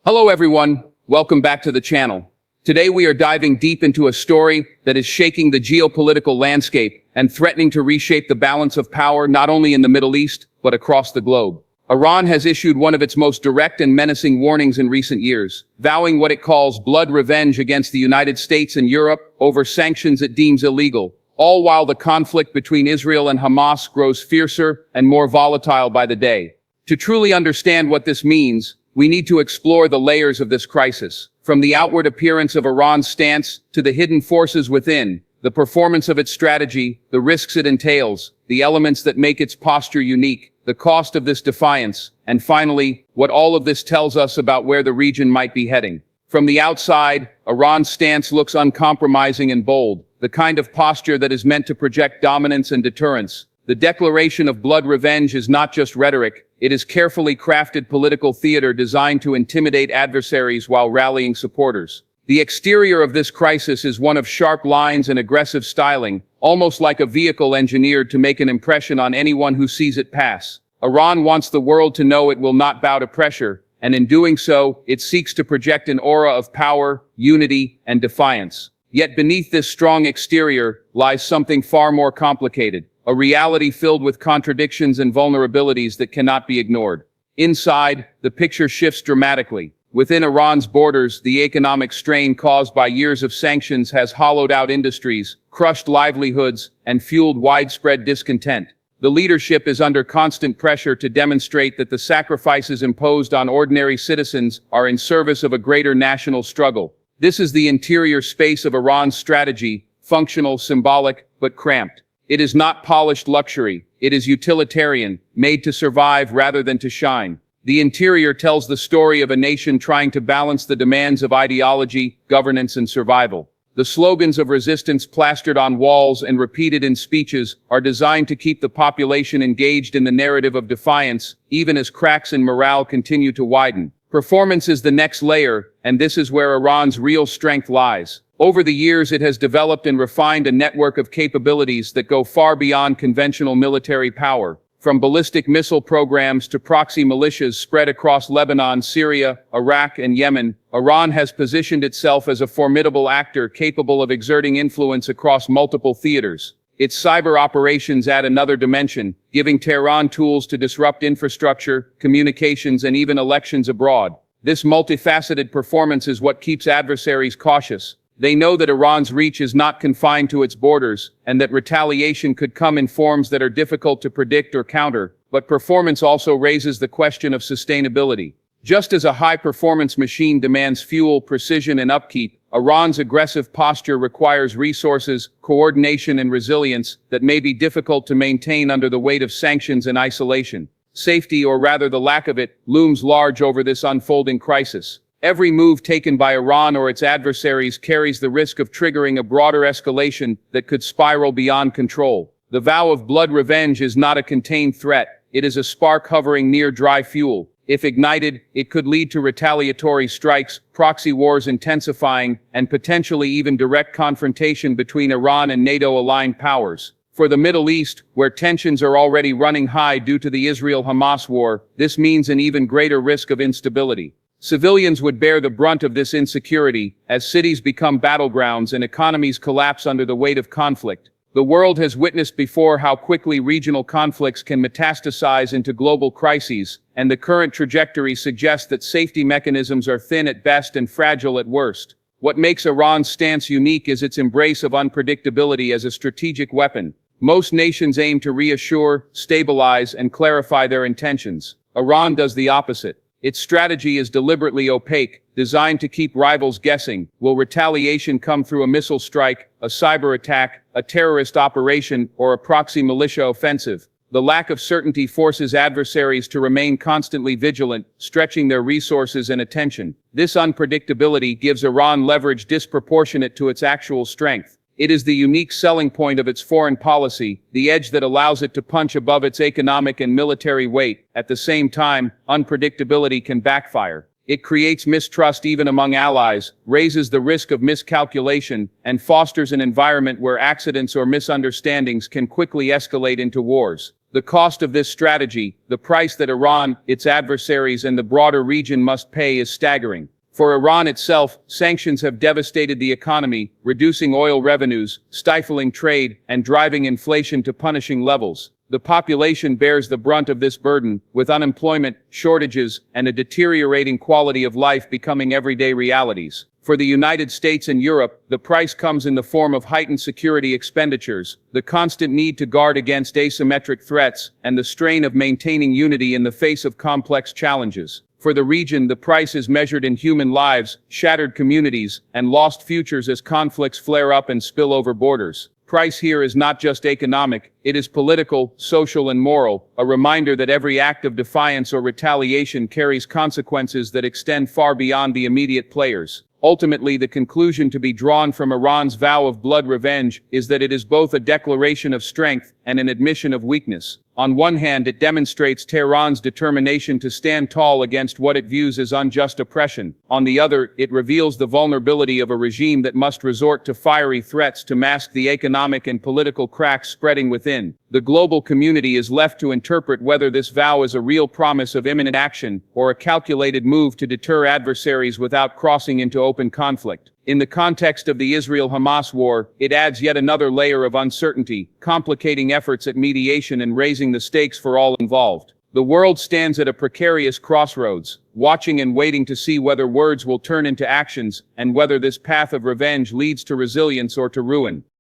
Hello everyone, welcome back to the channel. Today we are diving deep into a story that is shaking the geopolitical landscape and threatening to reshape the balance of power not only in the Middle East, but across the globe. Iran has issued one of its most direct and menacing warnings in recent years, vowing what it calls blood revenge against the United States and Europe over sanctions it deems illegal, all while the conflict between Israel and Hamas grows fiercer and more volatile by the day. To truly understand what this means, we need to explore the layers of this crisis, from the outward appearance of Iran's stance to the hidden forces within, the performance of its strategy, the risks it entails, the elements that make its posture unique, the cost of this defiance, and finally, what all of this tells us about where the region might be heading. From the outside, Iran's stance looks uncompromising and bold, the kind of posture that is meant to project dominance and deterrence. The declaration of blood revenge is not just rhetoric, it is carefully crafted political theater designed to intimidate adversaries while rallying supporters. The exterior of this crisis is one of sharp lines and aggressive styling, almost like a vehicle engineered to make an impression on anyone who sees it pass. Iran wants the world to know it will not bow to pressure, and in doing so, it seeks to project an aura of power, unity, and defiance. Yet beneath this strong exterior lies something far more complicated. A reality filled with contradictions and vulnerabilities that cannot be ignored. Inside, the picture shifts dramatically. Within Iran's borders, the economic strain caused by years of sanctions has hollowed out industries, crushed livelihoods, and fueled widespread discontent. The leadership is under constant pressure to demonstrate that the sacrifices imposed on ordinary citizens are in service of a greater national struggle. This is the interior space of Iran's strategy, functional, symbolic, but cramped. It is not polished luxury, it is utilitarian, made to survive rather than to shine. The interior tells the story of a nation trying to balance the demands of ideology, governance, and survival. The slogans of resistance plastered on walls and repeated in speeches are designed to keep the population engaged in the narrative of defiance, even as cracks in morale continue to widen. Performance is the next layer, and this is where Iran's real strength lies. Over the years, it has developed and refined a network of capabilities that go far beyond conventional military power. From ballistic missile programs to proxy militias spread across Lebanon, Syria, Iraq, and Yemen, Iran has positioned itself as a formidable actor capable of exerting influence across multiple theaters. Its cyber operations add another dimension, giving Tehran tools to disrupt infrastructure, communications, and even elections abroad. This multifaceted performance is what keeps adversaries cautious. They know that Iran's reach is not confined to its borders, and that retaliation could come in forms that are difficult to predict or counter, but performance also raises the question of sustainability. Just as a high-performance machine demands fuel, precision, and upkeep, Iran's aggressive posture requires resources, coordination, and resilience that may be difficult to maintain under the weight of sanctions and isolation. Safety, or rather the lack of it, looms large over this unfolding crisis. Every move taken by Iran or its adversaries carries the risk of triggering a broader escalation that could spiral beyond control. The vow of blood revenge is not a contained threat, it is a spark hovering near dry fuel. If ignited, it could lead to retaliatory strikes, proxy wars intensifying, and potentially even direct confrontation between Iran and NATO-aligned powers. For the Middle East, where tensions are already running high due to the Israel-Hamas war, this means an even greater risk of instability. Civilians would bear the brunt of this insecurity, as cities become battlegrounds and economies collapse under the weight of conflict. The world has witnessed before how quickly regional conflicts can metastasize into global crises, and the current trajectory suggests that safety mechanisms are thin at best and fragile at worst. What makes Iran's stance unique is its embrace of unpredictability as a strategic weapon. Most nations aim to reassure, stabilize, and clarify their intentions. Iran does the opposite. Its strategy is deliberately opaque, designed to keep rivals guessing. Will retaliation come through a missile strike, a cyber attack, a terrorist operation, or a proxy militia offensive? The lack of certainty forces adversaries to remain constantly vigilant, stretching their resources and attention. This unpredictability gives Iran leverage disproportionate to its actual strength. It is the unique selling point of its foreign policy, the edge that allows it to punch above its economic and military weight. At the same time, unpredictability can backfire. It creates mistrust even among allies, raises the risk of miscalculation, and fosters an environment where accidents or misunderstandings can quickly escalate into wars. The cost of this strategy, the price that Iran, its adversaries, and the broader region must pay is staggering. For Iran itself, sanctions have devastated the economy, reducing oil revenues, stifling trade, and driving inflation to punishing levels. The population bears the brunt of this burden, with unemployment, shortages, and a deteriorating quality of life becoming everyday realities. For the United States and Europe, the price comes in the form of heightened security expenditures, the constant need to guard against asymmetric threats, and the strain of maintaining unity in the face of complex challenges. For the region, the price is measured in human lives, shattered communities, and lost futures as conflicts flare up and spill over borders. Price here is not just economic, it is political, social, and moral, a reminder that every act of defiance or retaliation carries consequences that extend far beyond the immediate players. Ultimately, the conclusion to be drawn from Iran's vow of blood revenge is that it is both a declaration of strength and an admission of weakness. On one hand, it demonstrates Tehran's determination to stand tall against what it views as unjust oppression. On the other, it reveals the vulnerability of a regime that must resort to fiery threats to mask the economic and political cracks spreading within. The global community is left to interpret whether this vow is a real promise of imminent action or a calculated move to deter adversaries without crossing into open conflict. In the context of the Israel-Hamas war, it adds yet another layer of uncertainty, complicating efforts at mediation and raising the stakes for all involved. The world stands at a precarious crossroads, watching and waiting to see whether words will turn into actions, and whether this path of revenge leads to resilience or to ruin.